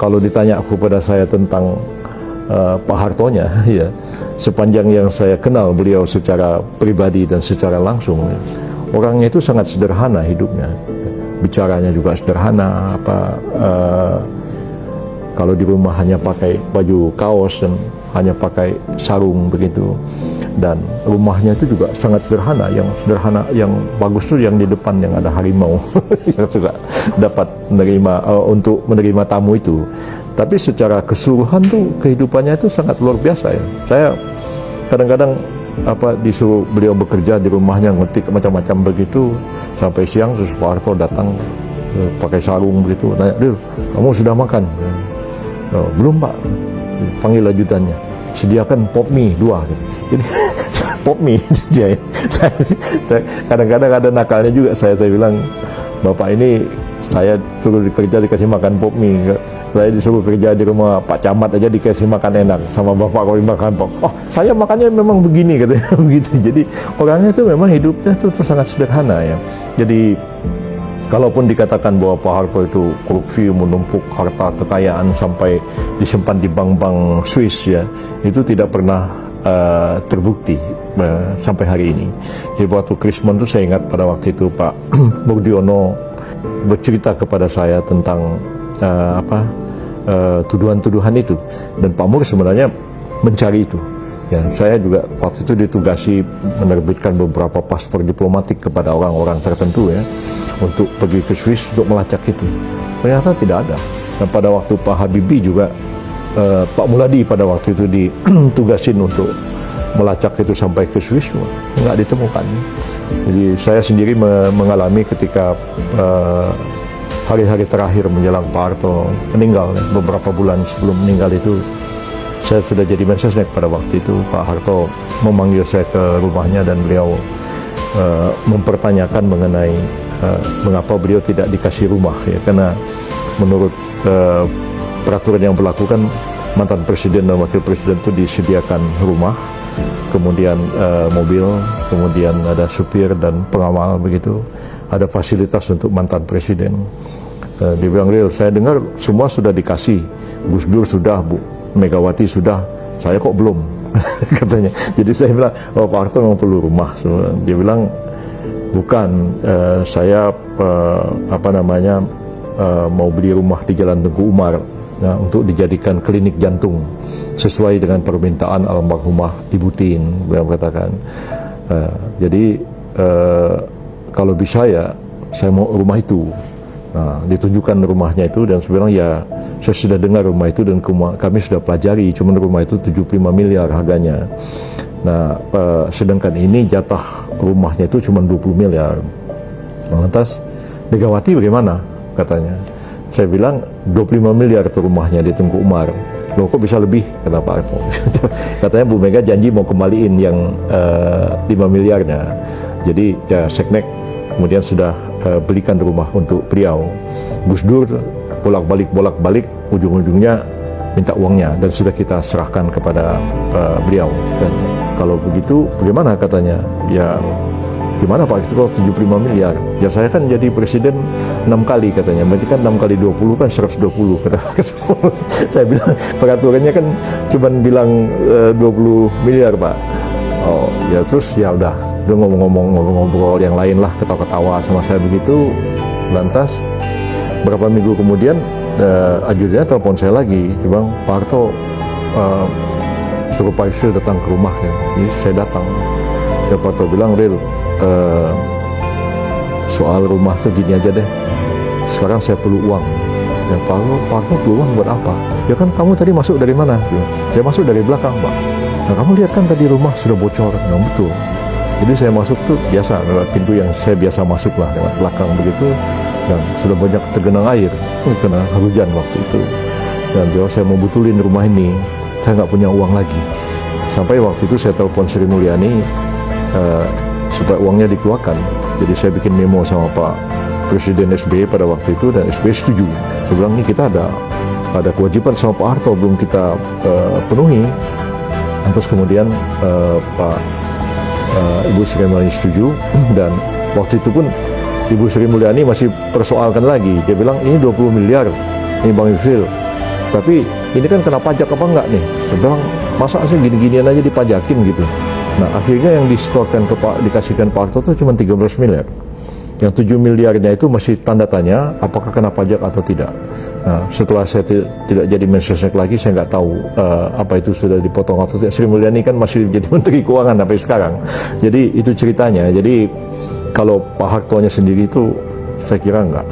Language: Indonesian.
kalau ditanya kepada saya tentang Pak Hartonya, ya, sepanjang yang saya kenal beliau secara pribadi dan secara langsung, ya, orangnya itu sangat sederhana hidupnya, bicaranya juga sederhana. Kalau di rumah hanya pakai baju kaos dan hanya pakai sarung begitu, dan rumahnya itu juga sangat sederhana. Yang sederhana, yang bagus tuh yang di depan yang ada harimau yang juga dapat menerima untuk menerima tamu itu. Tapi secara keseluruhan tuh kehidupannya itu sangat luar biasa ya. Saya kadang-kadang disuruh beliau bekerja di rumahnya, ngetik macam-macam begitu sampai siang, terus Pak Harto datang pakai sarung begitu, nanya, "Dil, kamu sudah makan?" "Oh, belum Pak." Panggil ajudannya, "Sediakan pop mie 2 gitu. Jadi pop mie dia. Kadang-kadang ada nakalnya juga, saya bilang, "Bapak ini saya suruh kerja dikasih makan pop mie. Saya disuruh kerja di rumah Pak Camat aja dikasih makan enak, sama Bapak kalau makan pop. Oh, saya makannya memang begini," katanya begitu. Jadi orangnya itu memang hidupnya itu sangat sederhana ya. Jadi kalaupun dikatakan bahwa Pak Harto itu korupsi, menumpuk harta kekayaan sampai disimpan di bank-bank Swiss ya, itu tidak pernah terbukti sampai hari ini. Jadi waktu Krismon itu saya ingat pada waktu itu Pak Murdiono bercerita kepada saya tentang tuduhan-tuduhan itu, dan Pak Mur sebenarnya mencari itu. Ya, saya juga waktu itu ditugasi menerbitkan beberapa paspor diplomatik kepada orang-orang tertentu ya, untuk pergi ke Swiss untuk melacak itu. Ternyata tidak ada. Dan pada waktu Pak Habibie juga, Pak Muladi pada waktu itu ditugasin untuk melacak itu sampai ke Swiss, nggak ditemukan. Jadi saya sendiri mengalami ketika hari-hari terakhir menjelang Pak Harto meninggal, beberapa bulan sebelum meninggal itu, saya sudah jadi Mensesnek pada waktu itu. Pak Harto memanggil saya ke rumahnya dan beliau mempertanyakan mengenai mengapa beliau tidak dikasih rumah ya, karena menurut peraturan yang berlaku kan mantan presiden dan wakil presiden itu disediakan rumah, kemudian mobil, kemudian ada supir dan pengawal begitu, ada fasilitas untuk mantan presiden. Dia bilang, "Real, saya dengar semua sudah dikasih, Gus Dur sudah, Bu Megawati sudah, saya kok belum?" katanya. Jadi saya bilang, "Oh, Pak Harto memang perlu rumah." Dia bilang, "Bukan, saya mau beli rumah di Jalan Tengku Umar untuk dijadikan klinik jantung sesuai dengan permintaan almarhumah Ibu Tin," beliau katakan. Jadi kalau bisa ya saya mau rumah itu. Nah, ditunjukkan rumahnya itu, dan saya bilang, "Ya, saya sudah dengar rumah itu dan kami sudah pelajari, cuma rumah itu 75 miliar harganya. Nah, sedangkan ini jatah rumahnya itu cuma 20 miliar. Lantas Megawati bagaimana?" katanya. Saya bilang, 25 miliar itu rumahnya di Tengku Umar. "Loh, kok bisa lebih?" kata Pak Harto. Katanya Bu Mega janji mau kembaliin yang 5 miliarnya. Jadi ya Seknek kemudian sudah belikan rumah untuk beliau. Gus Dur bolak-balik, ujung-ujungnya minta uangnya dan sudah kita serahkan kepada beliau. Dan kalau begitu bagaimana katanya? Ya gimana Pak, itu kalau 75 miliar? Ya saya kan jadi presiden 6 kali katanya, berarti kan 6 kali 20 kan 120 kata. Saya bilang peraturannya kan cuma bilang 20 miliar Pak. Oh ya, terus ya udah, dia ngobrol yang lain lah, ketawa-ketawa sama saya begitu. Lantas berapa minggu kemudian ajudannya telepon saya lagi, dia bilang, "Pak Harto suruh Pak Yusril datang ke rumah ya." Jadi saya datang. Ya, Pak Harto bilang, "Ril, soal rumah tuh gini aja deh, sekarang saya perlu uang." Ya, Pak Harto perlu uang buat apa? "Ya kan kamu tadi masuk dari mana?" "Saya masuk dari belakang Pak." "Nah, kamu lihat kan tadi rumah sudah bocor." "Nah, betul." Jadi saya masuk tuh biasa lewat pintu yang saya biasa masuk lah, lewat belakang begitu, dan sudah banyak tergenang air karena hujan waktu itu. Dan biar saya mau betulin rumah ini, saya nggak punya uang lagi. Sampai waktu itu saya telepon Sri Mulyani supaya uangnya dikeluarkan. Jadi saya bikin memo sama Pak Presiden SBY pada waktu itu, dan SBY setuju. Saya bilang, "Ini kita ada kewajiban sama Pak Harto belum kita penuhi." Terus kemudian Ibu Sri Mulyani setuju, dan waktu itu pun Ibu Sri Mulyani masih persoalkan lagi. Dia bilang, "Ini 20 miliar, ini Bang Yusril, Tapi ini kan kena pajak apa enggak nih? Sebenarnya masa sih gini-ginian aja dipajakin gitu. Nah akhirnya yang distorkan dikasihkan Pak Harto itu cuma 13 miliar. Yang 7 miliarnya itu masih tanda tanya apakah kena pajak atau tidak. Nah, setelah saya tidak jadi mensesnek lagi, saya nggak tahu apa itu sudah dipotong atau tidak. Sri Mulyani kan masih jadi Menteri Keuangan sampai sekarang. Jadi itu ceritanya. Jadi kalau Pak Hartonya sendiri itu saya kira enggak.